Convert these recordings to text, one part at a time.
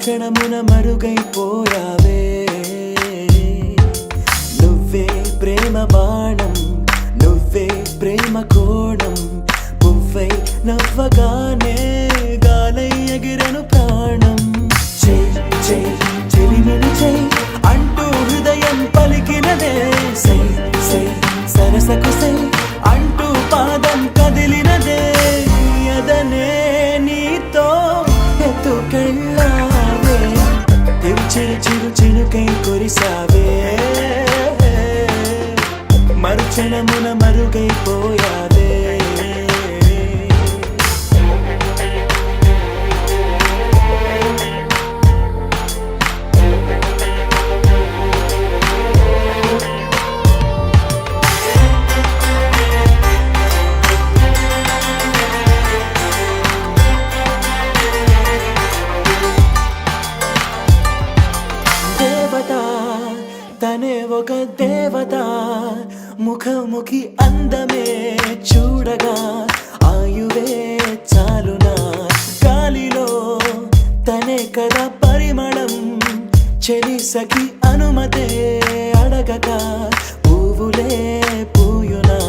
మరుక్షణమున మరుగైపోయావే నువ్వే ప్రేమ బాణం నువ్వే ప్రేమ కోణం పువ్వై నవ్వగానే గాలై ఎగిరెను ప్రాణం చెలిమిని చై అంటూ హృదయం పలికినదే సై సై సరసకు సై అంటూ పాదం కదిలినదే అదనే నీతో ఎత్తుకెళ్ళావే చిరు చిరు చినుకై కురిసావే మరుక్షణమున మరుగైపోయావే తనే ఒక దేవత ముఖముఖి అందమే చూడగా ఆయువే చాలునా గాలిలో తనే కదా పరిమళం చెలి సఖి అనుమతే అడగక పువ్వులే పూయునా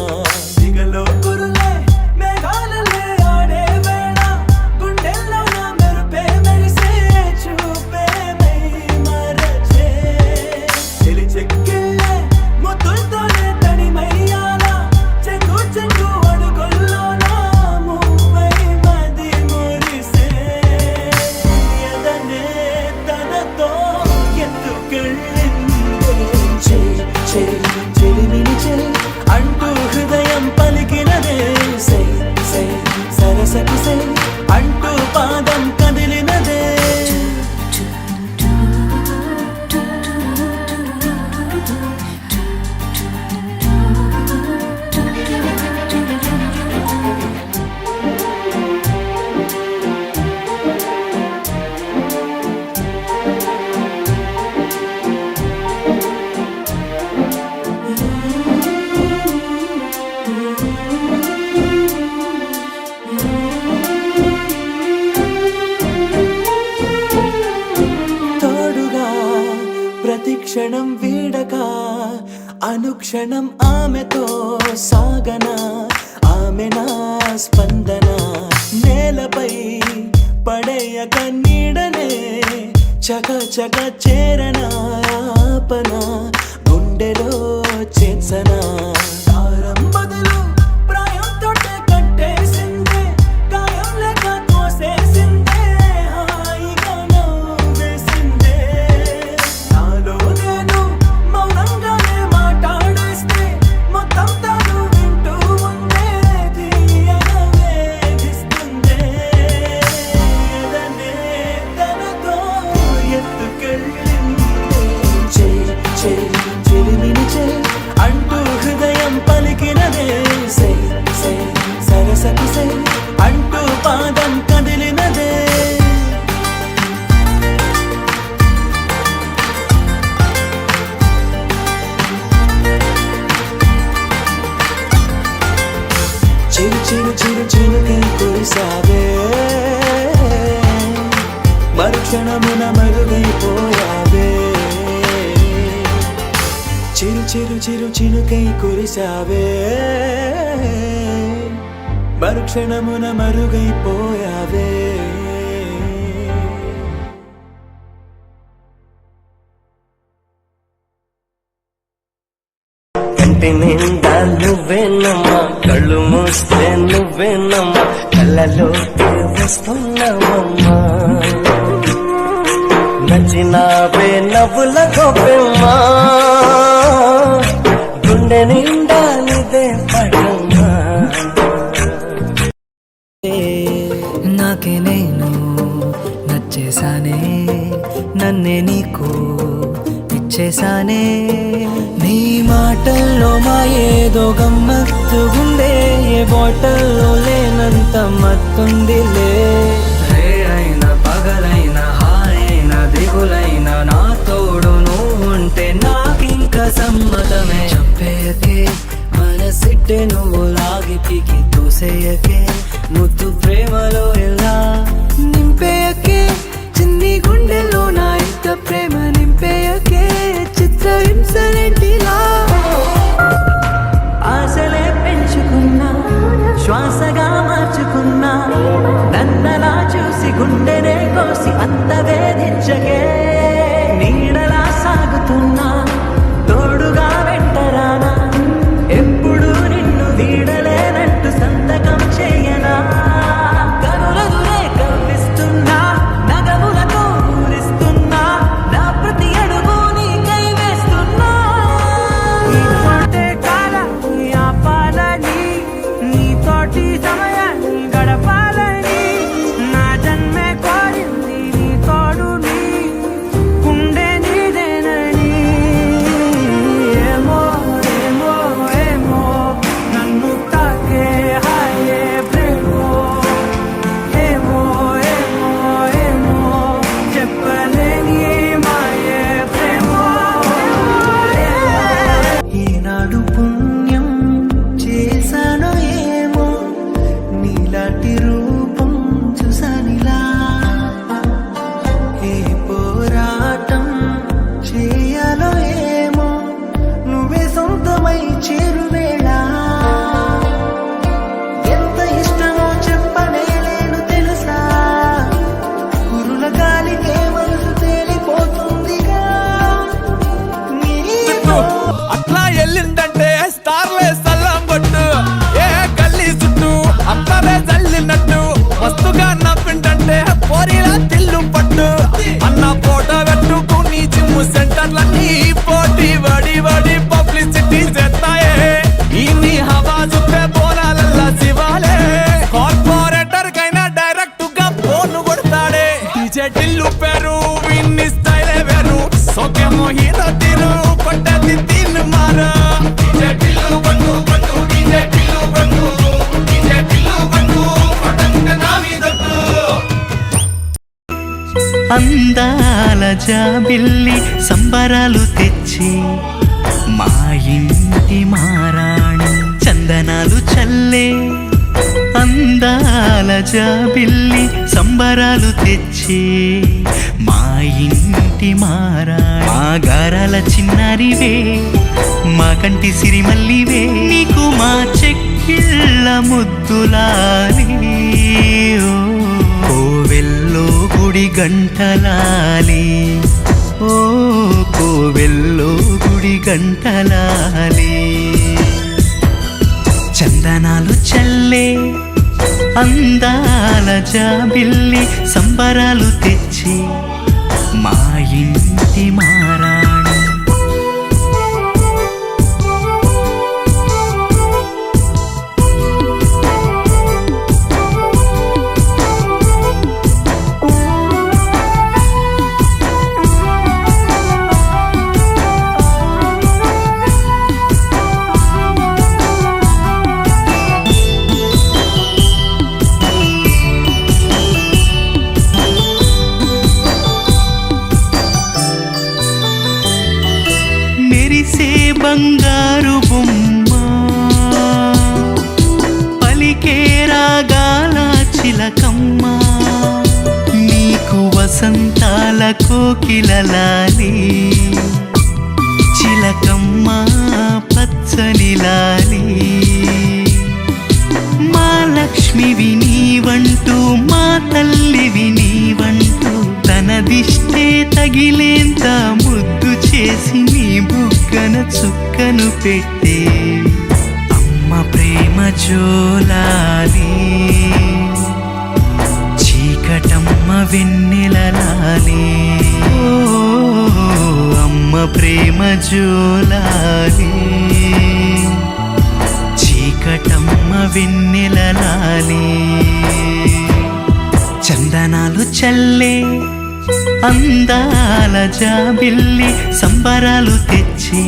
దిగలో కురులే మేఘాలలే ఆడే వేళ గుండెల్లో నా మెరుపే మెరిసే చూపే మై మరచే చెలి చెక్కిళ్ళే ముద్దులతోనే తడిమయ్యాల చెంగు చెంగు అడుగుల్లో నా మువ్వై మది మురిసే ఎదనే తనతో ఎత్తుకెళ్ళింది చెలిమిని చెలి అంటూ హృదయం పలికినదే సై సై సరసకు సై అంటూ పాదం కదిలినదే ప్రతిక్షణం వీడక అనుక్షణం ఆమెతో సాగనా ఆమె నా స్పందన నేలపై పడేయక నీడనే చక చక చేరనా ఆపన గుండెలో చేసనా దారం బదులు ప్రాయం తోటే కట్టేసిందే గాయం లేక తోసేసిందే హాయిగా నవ్వేసిందే నాలో నేను మౌనంగానే మాట్లాడేస్తే మొత్తం తాను వింటూ ఉందే తీయగా వేధిస్తుందే ఎదనే తనతో ఎత్తుకెళ్ళింది చెలిమిని చే అంటూ హృదయం పలికినదే సై సై సరసకు సై అంటూ పాదం కదిలినదే చిరు చిరు చిరు చిరుకై కురిసావే మరుక్షణమున మరుగైపోయావే చిరు చిరు చిరు చినుకై కురిసావే మరుక్షణమున మరుగైపోయావే కంటి నిండా నువ్వేనమ్మా కళ్ళు మూస్తే నువ్వేనమ్మా కళ్ళలోకి వస్తున్నావమ్మా నచ్చినావే నవ్వుల గోపెమ్మా గుండె నిండా నీదే పడమ్మా నాకే నేను నచ్చేసానే నన్నే నీకు ఇచ్చేసానే నీ మాటల్లో మా ఏదో గమ్మత్తుగుండే ఏ బాటల్లో లేనంత మత్తుందిలే రే అయినా పగలైనా హాయైనా దిగులైనా నా తోడు నువ్వు ఉంటే నాకింకా సమ్మతమే చంపేయకే మనసిట్టే నువ్వు లాగి పీకి తోసేయకే ముద్దు ప్రేమలో ఎలా నింపేయకే చిన్ని గుండె వేధించకే నీడలా సాగుతున్నా తోడుగా వెంటరానా ఎప్పుడు నిన్ను వీడలేనట్టు సంతకం చేయనా కనులదురే కవ్విస్తున్నా నగములతో ఊరిస్తున్నా నా ప్రతి అడుగు నీకై వేస్తున్నా నీతోటే కాలాన్ని ఆపాలని నీతోటి సమయాన్ని గడపాలని నా జన్మే కోరింది నీ తోడుని గుండె నీదేనని ఏమో ఏమో ఏమో నన్ను తాకే హాయే ప్రేమో ఏమో ఏమో ఏమో చెప్పలేని మాయే ప్రేమో ఈనాడు పుణ్యం చేశానో ఏమో నీలాంటి రూపం చూసానిలా ఏ పోరాటం చేయాలో ఏమో నువ్వే సొంతమై చేరువేళ ఎంత ఇష్టమో చెప్పనేలేను తెలుసా కురుల గాలికే మనసు తేలిపోతుందిగా నీతో అట్లా ఎల్లిందంటే స్టార్లే సల్లం కొట్టు ఏ గల్లీ చుట్టూ అత్తరే జల్లినట్టు మస్తుగా నవ్విందంటే పోరిలా తిల్లు పట్టు అన్న ఫోటో పెట్టుకుని జిమ్ సెంటర్లన్నీ పోటీ వడి వడి పబ్లిసిటీ చేస్తాయే ఈ నీ హవా చూపే బోనాలల్లా శివాలే కార్పొరేటర్ కైనా డైరెక్ట్ గా ఫోన్ కొడతాడే డీజే టిల్లు పేరు విన్ని స్టైలే వేరు సోకేమో హీరో తీరు కొట్టది తిన్ను మారా డీజే టిల్లు బండు బండు డీజే టిల్లు బండు డీజే టిల్లు బండు కొట్టంగ నా మీదకు అందాల జాబిల్లి సంబరాలు తెచ్చి మా ఇంటి మారాణి చందనాలు చల్లే అందాల జాబిల్లి సంబరాలు తెచ్చి మా ఇంటి మారాణి మా గారాల చిన్నారివే మా కంటి సిరిమల్లివే నీకు మా చెక్కిళ్ళ ముద్దులాలి కోవెల్లో గుడి గంటలాలి ఓ కోవెల్లో గుడి గంటలాలి చందనాలు చల్లే అందాల జాబిల్లి సంబరాలు తెచ్చి మా ఇంటి మారాణి మెరిసే బంగారు బొమ్మ పలికే రాగాల చిలకమ్మ నీకు వసంతాల కోకిలలాలి చిలకమ్మ పచ్చని లాలి మా లక్ష్మివి నీవంటూ మా తల్లివి నీవంటూ తన దిష్టే తగిలేంత ముద్దు చేసి నీ బుగ్గన చుక్కను పెట్టే అమ్మ ప్రేమ జోలాలి చీకటమ్మ వెన్నెలలాలి ఓ అమ్మ ప్రేమ జోలాలి చీకటమ్మ వెన్నెలలాలి చందనాలు చల్లే అందాల జాబిల్లి సంబరాలు తెచ్చి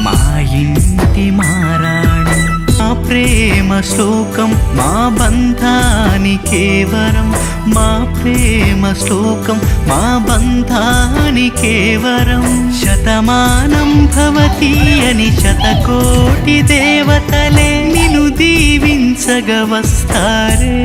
మా ఇంటి మారాణి మా ప్రేమ శ్లోకం మా బంధానికే వరం మా ప్రేమ శ్లోకం మా బంధానికే వరం శతమానం భవతి అని శతకోటి దేవతలే నిన్ను దీవించగ వస్తారే